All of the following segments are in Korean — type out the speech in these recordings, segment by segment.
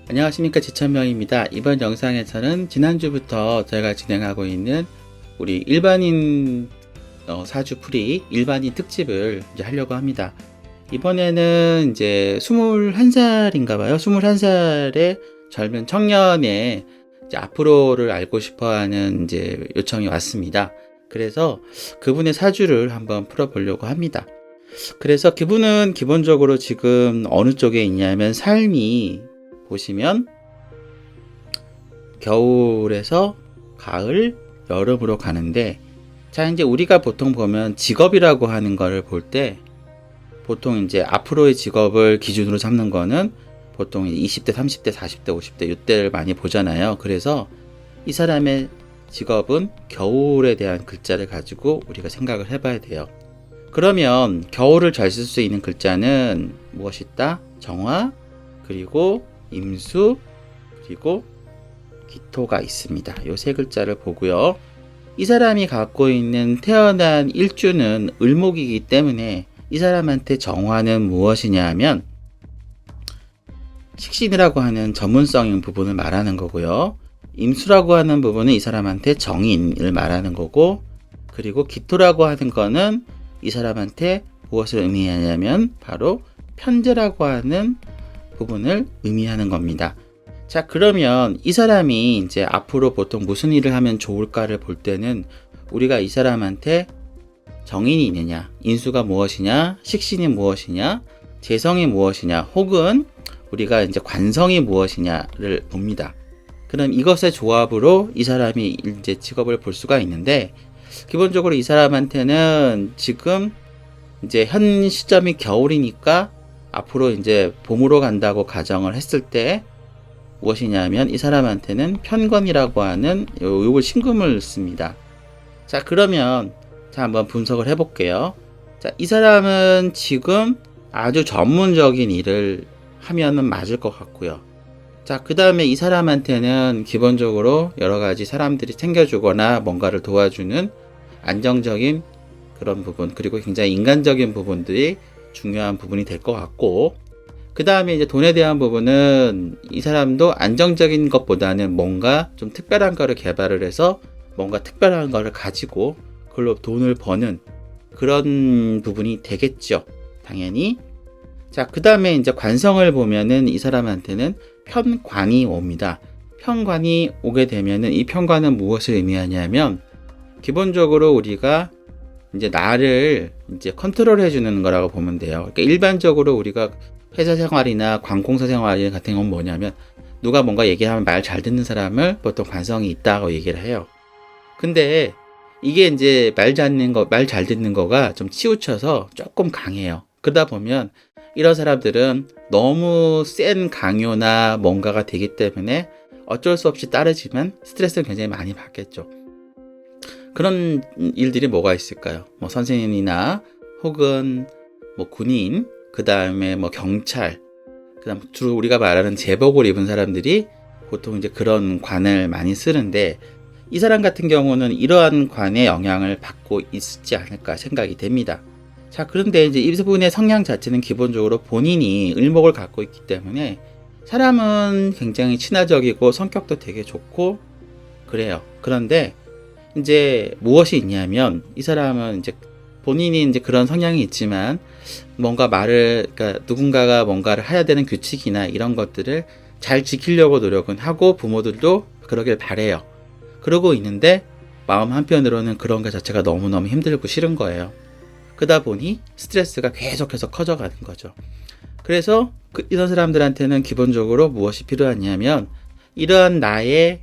안녕하십니까, 지천명입니다. 이번 영상에서는 지난주부터 저희가 진행하고 있는 우리 일반인 사주풀이 일반인 특집을 이제 하려고 합니다. 이번에는 이제 21살인가봐요. 21살의 젊은 청년의 이제 앞으로를 알고 싶어하는 이제 요청이 왔습니다. 그래서 그분의 사주를 한번 풀어보려고 합니다. 그래서 그분은 기본적으로 지금 어느 쪽에 있냐면, 삶이 보시면 겨울에서 가을, 여름으로 가는데, 자, 이제 우리가 보통 보면 직업이라고 하는 거를 볼 때 보통 이제 앞으로의 직업을 기준으로 잡는 거는 보통 20대, 30대, 40대, 50대 이때를 많이 보잖아요. 그래서 이 사람의 직업은 겨울에 대한 글자를 가지고 우리가 생각을 해봐야 돼요. 그러면 겨울을 잘 쓸 수 있는 글자는 무엇이 있다? 정화, 그리고 임수, 그리고 기토가 있습니다. 이 세 글자를 보고요. 이 사람이 갖고 있는 태어난 일주는 을목이기 때문에 이 사람한테 정화는 무엇이냐 하면 식신이라고 하는 전문성인 부분을 말하는 거고요. 임수라고 하는 부분은 이 사람한테 정인을 말하는 거고, 그리고 기토라고 하는 거는 이 사람한테 무엇을 의미하냐면 바로 편재라고 하는 부분을 의미하는 겁니다. 자, 그러면 이 사람이 이제 앞으로 보통 무슨 일을 하면 좋을까를 볼 때는 우리가 이 사람한테 정인이 있느냐, 인수가 무엇이냐, 식신이 무엇이냐, 재성이 무엇이냐, 혹은 우리가 이제 관성이 무엇이냐를 봅니다. 그럼 이것의 조합으로 이 사람이 이제 직업을 볼 수가 있는데, 기본적으로 이 사람한테는 지금 이제 현 시점이 겨울이니까 앞으로 이제 봄으로 간다고 가정을 했을 때 무엇이냐면 이 사람한테는 편관이라고 하는 요걸 신금을 씁니다. 자, 그러면 한번 분석을 해볼게요. 자, 이 사람은 지금 아주 전문적인 일을 하면은 맞을 것 같고요. 자, 그 다음에 이 사람한테는 기본적으로 여러 가지 사람들이 챙겨주거나 뭔가를 도와주는 안정적인 그런 부분, 그리고 굉장히 인간적인 부분들이 중요한 부분이 될 것 같고, 그 다음에 이제 돈에 대한 부분은 이 사람도 안정적인 것보다는 뭔가 좀 특별한 거를 개발을 해서 뭔가 특별한 거를 가지고 그걸로 돈을 버는 그런 부분이 되겠죠, 당연히. 자, 그 다음에 이제 관성을 보면은 이 사람한테는 편관이 옵니다. 편관이 오게 되면은 이 편관은 무엇을 의미하냐면, 기본적으로 우리가 이제 나를 이제 컨트롤 해주는 거라고 보면 돼요. 그러니까 일반적으로 우리가 회사 생활이나 관공서 생활 같은 건 뭐냐면, 누가 뭔가 얘기하면 말 잘 듣는 사람을 보통 관성이 있다고 얘기를 해요. 근데 이게 이제 말 잘 듣는 거가 좀 치우쳐서 조금 강해요. 그러다 보면 이런 사람들은 너무 센 강요나 뭔가가 되기 때문에 어쩔 수 없이 따르지만 스트레스를 굉장히 많이 받겠죠. 그런 일들이 뭐가 있을까요? 뭐 선생님이나 혹은 뭐 군인, 그 다음에 뭐 경찰, 그 다음 주로 우리가 말하는 제복을 입은 사람들이 보통 이제 그런 관을 많이 쓰는데, 이 사람 같은 경우는 이러한 관의 영향을 받고 있지 않을까 생각이 됩니다. 자, 그런데 이제 이분의 성향 자체는 기본적으로 본인이 을목을 갖고 있기 때문에 사람은 굉장히 친화적이고 성격도 되게 좋고 그래요. 그런데 이제 무엇이 있냐면, 이 사람은 이제 본인이 이제 그런 성향이 있지만 뭔가 그러니까 누군가가 뭔가를 해야 되는 규칙이나 이런 것들을 잘 지키려고 노력은 하고 부모들도 그러길 바래요. 그러고 있는데 마음 한편으로는 그런 것 자체가 너무너무 힘들고 싫은 거예요. 그러다 보니 스트레스가 계속해서 커져가는 거죠. 그래서 이런 사람들한테는 기본적으로 무엇이 필요하냐면, 이러한 나의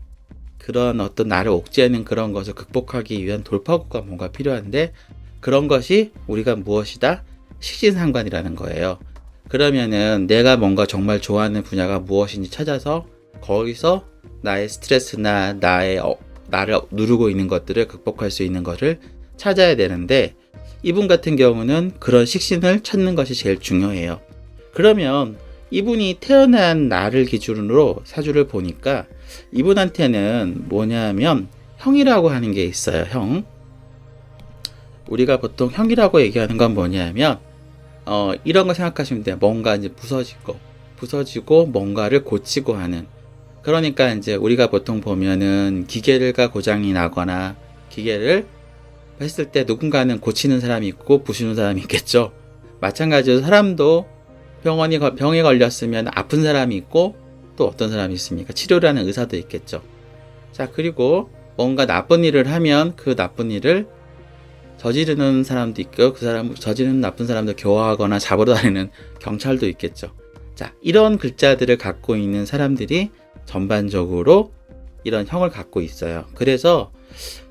그런 어떤 나를 옥죄하는 그런 것을 극복하기 위한 돌파구가 뭔가 필요한데, 그런 것이 우리가 무엇이다? 식신상관이라는 거예요. 그러면은 내가 뭔가 정말 좋아하는 분야가 무엇인지 찾아서 거기서 나의 스트레스나 나를 누르고 있는 것들을 극복할 수 있는 것을 찾아야 되는데, 이분 같은 경우는 그런 식신을 찾는 것이 제일 중요해요. 그러면 이분이 태어난 날을 기준으로 사주를 보니까 이분한테는 뭐냐면 형이라고 하는 게 있어요. 형. 우리가 보통 형이라고 얘기하는 건 뭐냐면 이런 거 생각하시면 돼요. 뭔가 이제 부서지고 부서지고 뭔가를 고치고 하는. 그러니까 이제 우리가 보통 보면은 기계가 고장이 나거나 기계를 했을 때 누군가는 고치는 사람이 있고 부수는 사람이 있겠죠. 마찬가지로 사람도 병에 걸렸으면 아픈 사람이 있고 또 어떤 사람이 있습니까? 치료를 하는 의사도 있겠죠. 자, 그리고 뭔가 나쁜 일을 하면 그 나쁜 일을 저지르는 사람도 있고 그 사람 저지르는 나쁜 사람도 교화하거나 잡으러 다니는 경찰도 있겠죠. 자, 이런 글자들을 갖고 있는 사람들이 전반적으로 이런 형을 갖고 있어요. 그래서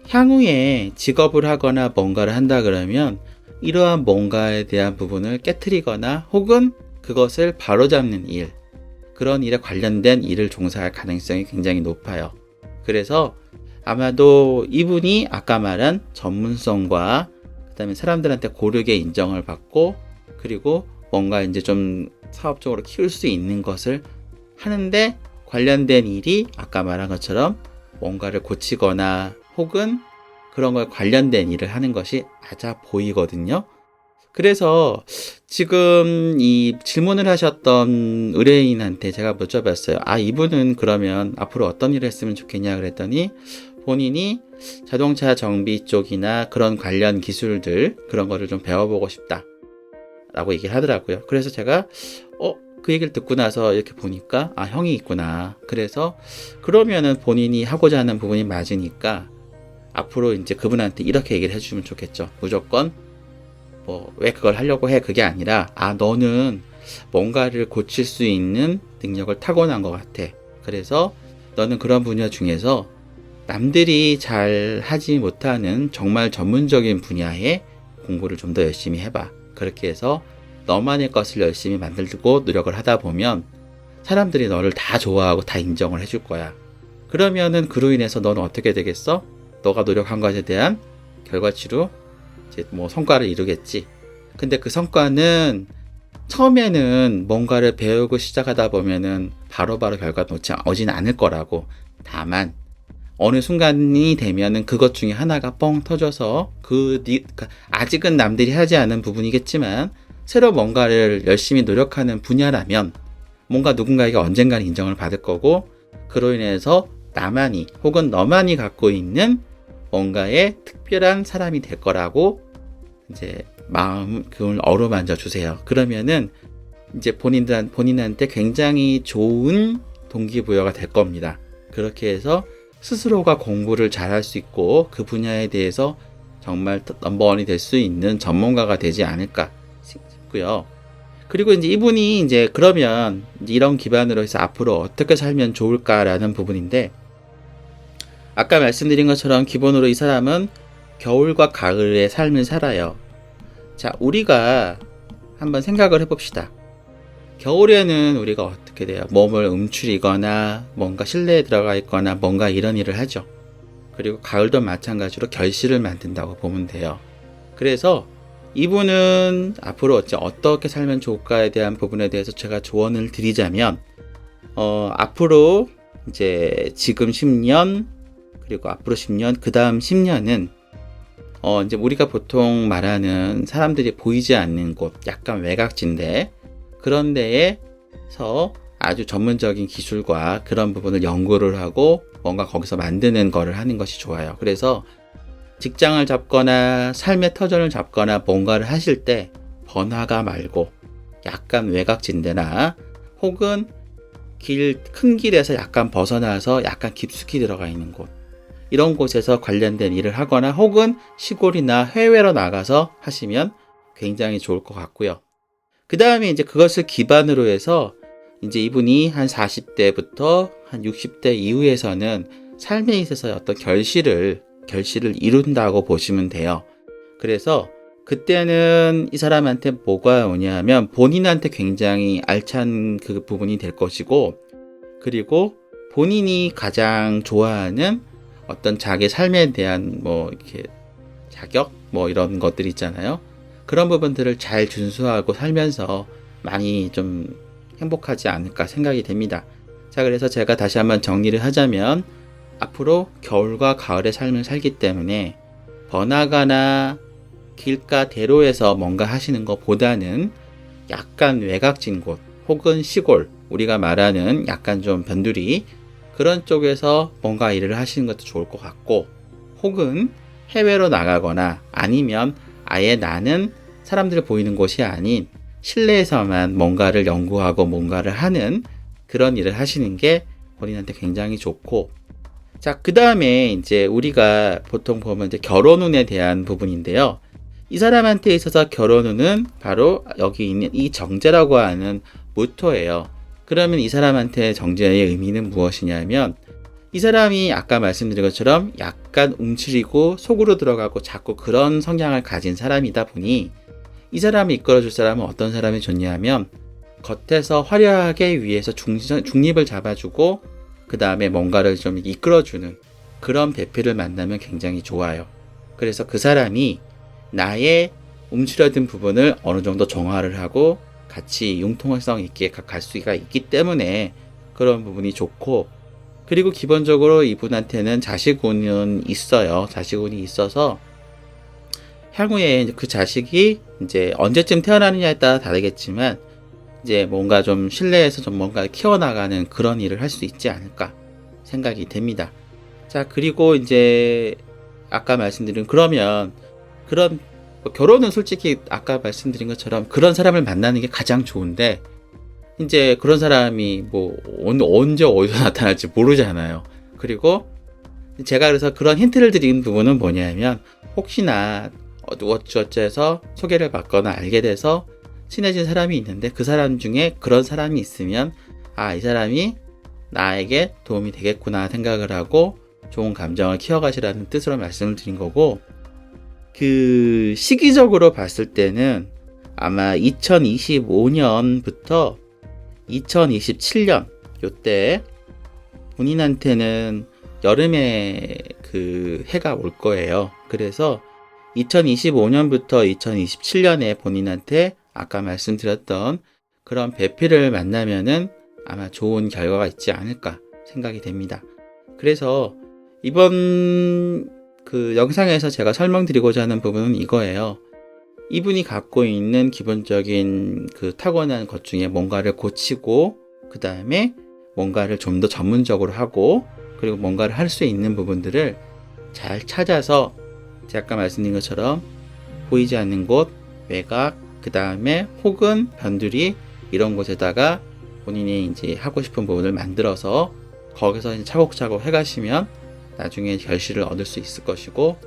향후에 직업을 하거나 뭔가를 한다 그러면 이러한 뭔가에 대한 부분을 깨트리거나 혹은 그것을 바로잡는 일, 그런 일에 관련된 일을 종사할 가능성이 굉장히 높아요. 그래서 아마도 이분이 아까 말한 전문성과 그다음에 사람들한테 고르게 인정을 받고 그리고 뭔가 이제 좀 사업적으로 키울 수 있는 것을 하는데 관련된 일이 아까 말한 것처럼 뭔가를 고치거나 혹은 그런 걸 관련된 일을 하는 것이 맞아 보이거든요. 그래서 지금 이 질문을 하셨던 의뢰인한테 제가 여쭤봤어요. 아, 이분은 그러면 앞으로 어떤 일을 했으면 좋겠냐 그랬더니 본인이 자동차 정비 쪽이나 그런 관련 기술들 그런 거를 좀 배워보고 싶다 라고 얘기를 하더라고요. 그래서 제가 그 얘기를 듣고 나서 이렇게 보니까 아, 형이 있구나. 그래서 그러면은 본인이 하고자 하는 부분이 맞으니까 앞으로 이제 그분한테 이렇게 얘기를 해주면 좋겠죠. 무조건 왜 그걸 하려고 해? 그게 아니라 너는 뭔가를 고칠 수 있는 능력을 타고난 것 같아. 그래서 너는 그런 분야 중에서 남들이 잘 하지 못하는 정말 전문적인 분야에 공부를 좀 더 열심히 해봐. 그렇게 해서 너만의 것을 열심히 만들고 노력을 하다 보면 사람들이 너를 다 좋아하고 다 인정을 해줄 거야. 그러면은 그로 인해서 너는 어떻게 되겠어? 너가 노력한 것에 대한 결과치로 이제 성과를 이루겠지. 근데 그 성과는 처음에는 뭔가를 배우고 시작하다 보면은 바로바로 결과가 오진 않을 거라고. 다만 어느 순간이 되면은 그것 중에 하나가 뻥 터져서 아직은 남들이 하지 않은 부분이겠지만 새로 뭔가를 열심히 노력하는 분야라면 뭔가 누군가에게 언젠가는 인정을 받을 거고 그로 인해서 나만이 혹은 너만이 갖고 있는 뭔가의 특별한 사람이 될 거라고 이제 그걸 어루만져 주세요. 그러면은 이제 본인한테 굉장히 좋은 동기부여가 될 겁니다. 그렇게 해서 스스로가 공부를 잘할 수 있고 그 분야에 대해서 정말 넘버원이 될 수 있는 전문가가 되지 않을까 싶고요. 그리고 이제 이분이 이제 그러면 이제 이런 기반으로 해서 앞으로 어떻게 살면 좋을까라는 부분인데 아까 말씀드린 것처럼 기본으로 이 사람은 겨울과 가을의 삶을 살아요. 자, 우리가 한번 생각을 해봅시다. 겨울에는 우리가 어떻게 돼요? 몸을 움츠리거나 뭔가 실내에 들어가 있거나 뭔가 이런 일을 하죠. 그리고 가을도 마찬가지로 결실을 만든다고 보면 돼요. 그래서 이분은 앞으로 어떻게 살면 좋을까에 대한 부분에 대해서 제가 조언을 드리자면 앞으로 이제 지금 10년 그리고 앞으로 10년 그 다음 10년은 이제 우리가 보통 말하는 사람들이 보이지 않는 곳, 약간 외곽지인데 그런 데에서 아주 전문적인 기술과 그런 부분을 연구를 하고 뭔가 거기서 만드는 거를 하는 것이 좋아요. 그래서 직장을 잡거나 삶의 터전을 잡거나 뭔가를 하실 때 번화가 말고 약간 외곽지인데나 혹은 큰 길에서 약간 벗어나서 약간 깊숙이 들어가 있는 곳, 이런 곳에서 관련된 일을 하거나 혹은 시골이나 해외로 나가서 하시면 굉장히 좋을 것 같고요. 그 다음에 이제 그것을 기반으로 해서 이제 이분이 한 40대부터 한 60대 이후에서는 삶에 있어서 어떤 결실을 이룬다고 보시면 돼요. 그래서 그때는 이 사람한테 뭐가 오냐면 본인한테 굉장히 알찬 그 부분이 될 것이고 그리고 본인이 가장 좋아하는 어떤 자기 삶에 대한 이렇게 자격 이런 것들 있잖아요. 그런 부분들을 잘 준수하고 살면서 많이 좀 행복하지 않을까 생각이 됩니다. 자, 그래서 제가 다시 한번 정리를 하자면 앞으로 겨울과 가을의 삶을 살기 때문에 번화가나 길가 대로에서 뭔가 하시는 것보다는 약간 외곽진 곳 혹은 시골 우리가 말하는 약간 좀 변두리 그런 쪽에서 뭔가 일을 하시는 것도 좋을 것 같고, 혹은 해외로 나가거나 아니면 아예 나는 사람들이 보이는 곳이 아닌 실내에서만 뭔가를 연구하고 뭔가를 하는 그런 일을 하시는 게 본인한테 굉장히 좋고, 자, 그 다음에 이제 우리가 보통 보면 이제 결혼운에 대한 부분인데요. 이 사람한테 있어서 결혼운은 바로 여기 있는 이 정제라고 하는 모토예요. 그러면 이 사람한테 정제의 의미는 무엇이냐면, 이 사람이 아까 말씀드린 것처럼 약간 움츠리고 속으로 들어가고 자꾸 그런 성향을 가진 사람이다 보니, 이 사람을 이끌어줄 사람은 어떤 사람이 좋냐면, 겉에서 화려하게 위에서 중립을 잡아주고 그 다음에 뭔가를 좀 이끌어주는 그런 배필을 만나면 굉장히 좋아요. 그래서 그 사람이 나의 움츠려든 부분을 어느 정도 정화를 하고 같이 융통성 있게 갈 수가 있기 때문에 그런 부분이 좋고, 그리고 기본적으로 이분한테는 자식운은 있어요. 자식운이 있어서 향후에 그 자식이 이제 언제쯤 태어나느냐에 따라 다르겠지만 이제 뭔가 좀 실내에서 좀 뭔가 키워나가는 그런 일을 할 수 있지 않을까 생각이 됩니다. 자, 그리고 이제 아까 말씀드린 그러면 그런 결혼은 솔직히 아까 말씀드린 것처럼 그런 사람을 만나는 게 가장 좋은데, 이제 그런 사람이 뭐 언제 어디서 나타날지 모르잖아요. 그리고 제가 그래서 그런 힌트를 드린 부분은 뭐냐면, 혹시나 어쩌어쩌해서 소개를 받거나 알게 돼서 친해진 사람이 있는데 그 사람 중에 그런 사람이 있으면 이 사람이 나에게 도움이 되겠구나 생각을 하고 좋은 감정을 키워가시라는 뜻으로 말씀을 드린 거고, 그 시기적으로 봤을 때는 아마 2025년부터 2027년 요때 본인한테는 여름에 그 해가 올 거예요. 그래서 2025년부터 2027년에 본인한테 아까 말씀드렸던 그런 배필을 만나면은 아마 좋은 결과가 있지 않을까 생각이 됩니다. 그래서 이번 그 영상에서 제가 설명드리고자 하는 부분은 이거예요. 이분이 갖고 있는 기본적인 그 타고난 것 중에 뭔가를 고치고 그 다음에 뭔가를 좀 더 전문적으로 하고 그리고 뭔가를 할 수 있는 부분들을 잘 찾아서 제가 아까 말씀드린 것처럼 보이지 않는 곳, 외곽, 그 다음에 혹은 변두리 이런 곳에다가 본인이 이제 하고 싶은 부분을 만들어서 거기서 이제 차곡차곡 해가시면 나중에 결실을 얻을 수 있을 것이고,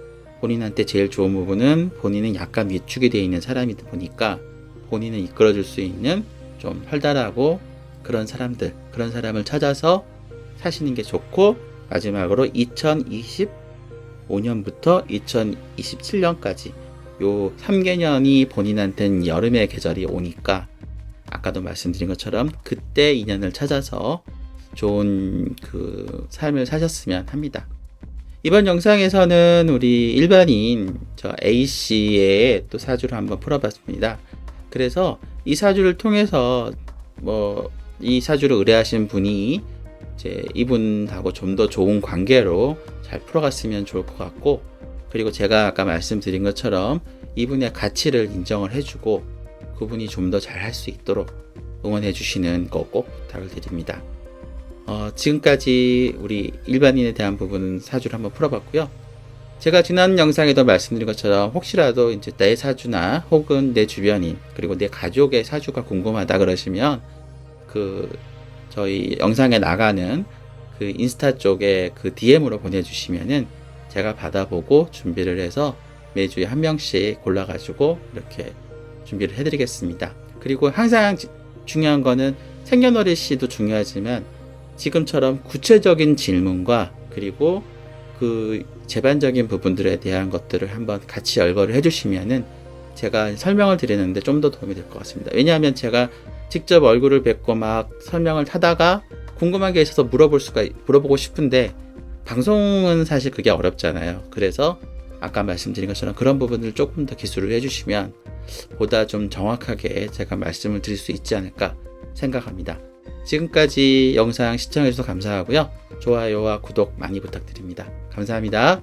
본인한테 제일 좋은 부분은 본인은 약간 위축이 되어 있는 사람이다 보니까 본인을 이끌어줄 수 있는 좀 활달하고 그런 사람들, 그런 사람을 찾아서 사시는 게 좋고, 마지막으로 2025년부터 2027년까지 요 3개년이 본인한테는 여름의 계절이 오니까 아까도 말씀드린 것처럼 그때 인연을 찾아서 좋은 그 삶을 사셨으면 합니다. 이번 영상에서는 우리 일반인 저 A씨의 또 사주를 한번 풀어봤습니다. 그래서 이 사주를 통해서 이 사주를 의뢰하신 분이 이제 이분하고 좀 더 좋은 관계로 잘 풀어갔으면 좋을 것 같고, 그리고 제가 아까 말씀드린 것처럼 이분의 가치를 인정을 해주고 그분이 좀 더 잘 할 수 있도록 응원해 주시는 거 꼭 부탁을 드립니다. 지금까지 우리 일반인에 대한 부분은 사주를 한번 풀어봤고요. 제가 지난 영상에도 말씀드린 것처럼 혹시라도 이제 내 사주나 혹은 내 주변인 그리고 내 가족의 사주가 궁금하다 그러시면 그 저희 영상에 나가는 그 인스타 쪽에 그 DM으로 보내주시면은 제가 받아보고 준비를 해서 매주에 한 명씩 골라가지고 이렇게 준비를 해드리겠습니다. 그리고 항상 중요한 거는 생년월일시도 중요하지만 지금처럼 구체적인 질문과 그리고 그 제반적인 부분들에 대한 것들을 한번 같이 열거를 해주시면은 제가 설명을 드리는데 좀 더 도움이 될 것 같습니다. 왜냐하면 제가 직접 얼굴을 뵙고 막 설명을 하다가 궁금한 게 있어서 물어보고 싶은데 방송은 사실 그게 어렵잖아요. 그래서 아까 말씀드린 것처럼 그런 부분을 조금 더 기술을 해주시면 보다 좀 정확하게 제가 말씀을 드릴 수 있지 않을까 생각합니다. 지금까지 영상 시청해주셔서 감사하고요. 좋아요와 구독 많이 부탁드립니다. 감사합니다.